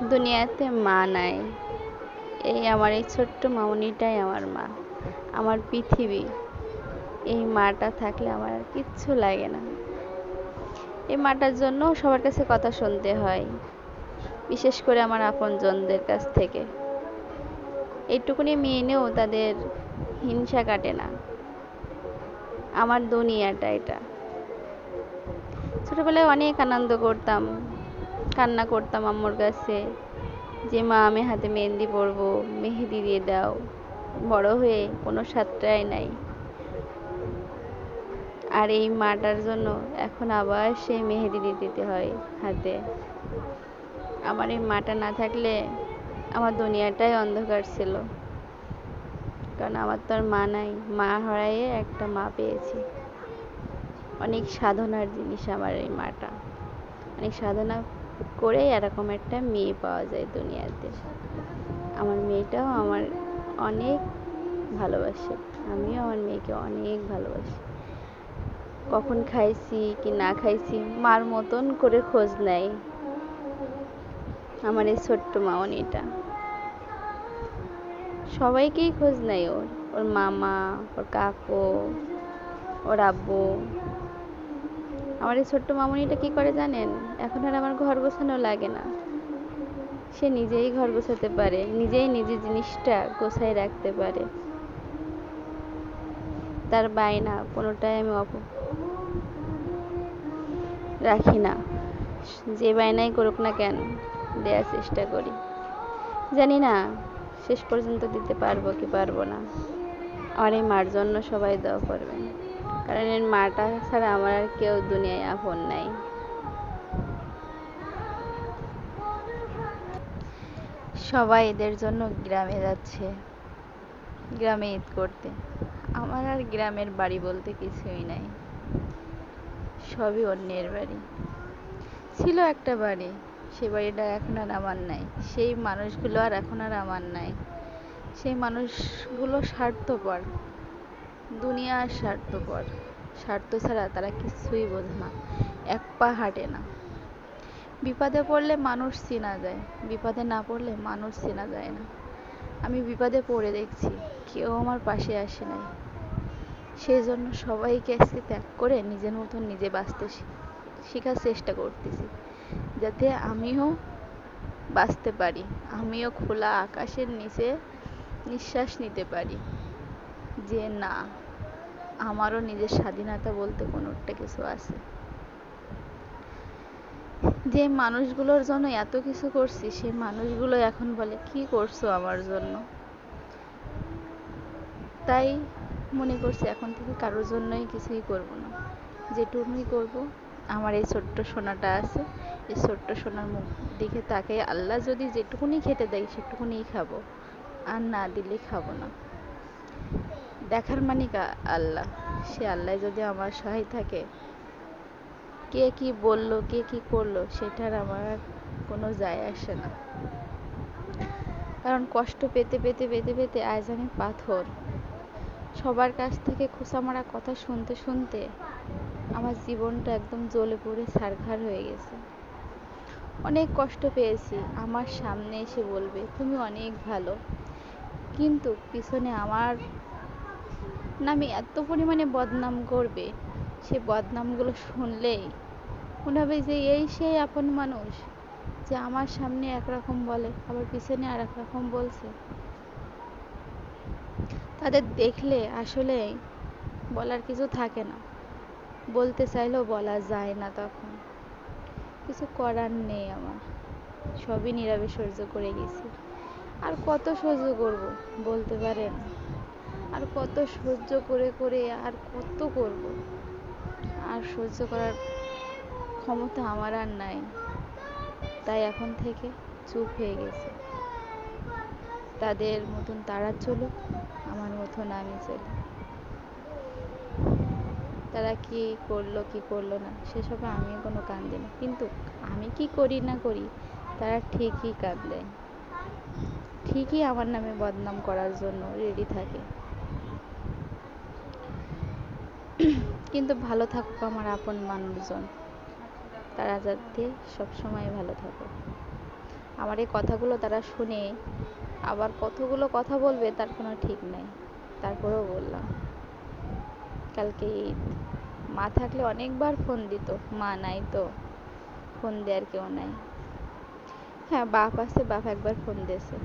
দুনিয়াতে মা নাই, এই আমার এই ছোট্ট মামনিটাই আমার মা, আমার পৃথিবী। এই মাটা থাকলে আমার আর কিচ্ছু লাগে না। এই মাটার জন্য সবার কাছে কথা শুনতে হয়, বিশেষ করে আমার আপনজনদের কাছ থেকে। এইটুকুনি মেনেও তাদের হিংসা কাটে না। আমার দুনিয়াটা এটা। ছোটবেলায় অনেক আনন্দ করতাম, কান্না করতাম আম্মুর কাছে যে মা আমি হাতে মেহেন্দি পরবো, মেহেদি দিয়ে দাও। বড় হয়ে কোনো সাতটাই নাই। আর এই মাটার জন্য এখন আবার সেই মেহেদি দিতে হয় হাতে। আমার এই মাটা না থাকলে আমার দুনিয়াটাই অন্ধকার ছিল, কারণ আমার তো আর মা নাই। মা হারাইয়ে একটা মা পেয়েছি। অনেক সাধনার জিনিস আমার এই মাটা। অনেক সাধনা করে এরকম একটা মেয়ে পাওয়া যায় দুনিয়াতে। আমার মেয়েটাও আমার অনেক ভালোবাসে, আমিও আমার মেয়েকে অনেক ভালোবাসি। কখন খাইছি কি না খাইছি মার মতন করে খোঁজ নেয় আমার এই ছোট্ট মামনিটা। সবাইকেই খোঁজ নেয় ওর, ওর মামা, ওর কাকু, ওর আব্বু। আমার এই ছোট্ট মামনিটা কি করে জানেন? এখন আর আমার ঘর গোছানো লাগে না। সে নিজেই ঘর গোছাতে পারে, নিজেই নিজের জিনিসটা গোছায় রাখতে পারে। তার বায়না কোনোটাই আমি রাখি না। যে বায়নাই করুক না কেন দেওয়ার চেষ্টা করি। জানি না শেষ পর্যন্ত দিতে পারবো কি পারবো না। আর এই মার জন্য সবাই দোয়া করবেন, কারণ এর মাটা ছাড়া আমার আর কেউ দুনিয়ায় আপন নাই। সবাই এদের জন্য গ্রামে যাচ্ছে, গ্রামে ঈদ করতে। আমার আর গ্রামের বাড়ি বলতে কিছুই নাই, সবই অন্যের বাড়ি। ছিল একটা বাড়ি, সেই বাড়িটা এখন আর আমার নাই। সেই মানুষগুলো আর এখন আর আমার নাই। সেই মানুষগুলো স্বার্থপর, দুনিয়ার স্বার্থপর। স্বার্থ ছাড়া তারা কিছুই বোঝে না, এক পা হাঁটে না। বিপদে পড়লে মানুষ চেনা যায়, বিপদে না পড়লে মানুষ চেনা যায় না। আমি বিপদে পড়ে দেখছি, কেউ আমার পাশে আসে নাই। সেই জন্য সবাইকে আজকে ত্যাগ করে নিজের মতন নিজে বাঁচতে শেখার চেষ্টা করতেছি, যাতে আমিও বাঁচতে পারি, আমিও খোলা আকাশের নিচে নিঃশ্বাস নিতে পারি, যে না আমারও নিজের স্বাধীনতা বলতে কোনো একটা কিছু আছে। যে মানুষগুলোর জন্য এত কিছু করছি, সেই মানুষগুলো এখন বলে কি করছো আমার জন্য। তাই মনে করছি এখন থেকে কারোর জন্যই কিছুই করব না। যেটুকুই করব, আমার এই ছোট্ট সোনাটা আছে, এই ছোট্ট সোনার মুখ দিকে তাকাই আল্লাহ যদি যেটুকুনি খেতে দেয় সেটুকুনিই খাবো, আর না দিলে খাবো না। দেখার মালিক আল্লাহ, সে আল্লাহ যদি আমার সহায় থাকে, কে কি বললো কে কি করলো সেটার আমার কোনো যায় আসে না। কারণ কষ্ট পেতে পেতে পেতে পেতে আজ আমি পাথর। সবার কাছ থেকে খোঁচা মারা কথা শুনতে শুনতে আমার জীবনটা একদম জ্বলে পুড়ে ছারখার হয়ে গেছে। অনেক কষ্ট পেয়েছি। আমার সামনে এসে বলবে তুমি অনেক ভালো, কিন্তু পিছনে আমার নামে এত পরিমাণে বদনাম করবে, সে বদনামগুলো শুনলেই মনে হবে যে এই সেই আপন মানুষ, যে আমার সামনে একরকম বলে আবার পিছনে আর এক রকম বলছে। তাদের দেখলে আসলে বলার কিছু থাকে না, বলতে চাইলেও বলা যায় না, তখন কিছু করার নেই আমার। সবই নীরবে সহ্য করে গেছি। আর কত সহ্য করব বলতে পারেন? আর কত সহ্য করে করে আর কত করব? আর সহ্য করার ক্ষমতা আমার আর নাই। তাই এখন থেকে চুপ হয়ে গেছি। তাদের মতন তারা চলুক, আমার মতন আমি চলি। তারা কি করলো কি করলো না সেসবে আমি কোনো কান দিই না, কিন্তু আমি কি করি না করি তারা ঠিকই কান দেয়, ঠিকই আমার নামে বদনাম করার জন্য রেডি থাকে। কিন্তু ভালো থাকুক আমার আপন মানুষজন, তারা যাতে সবসময় ভালো থাকুক। আমার এই কথাগুলো তারা শুনে আবার কতগুলো কথা বলবে তার কোনো ঠিক নেই। তারপরেও বললাম, কালকে ঈদ, মা থাকলে অনেকবার ফোন দিত, মা নাই তো ফোন দেওয়ার কেউ নাই। হ্যাঁ, বাপ আছে, বাপ একবার ফোন দিয়েছে।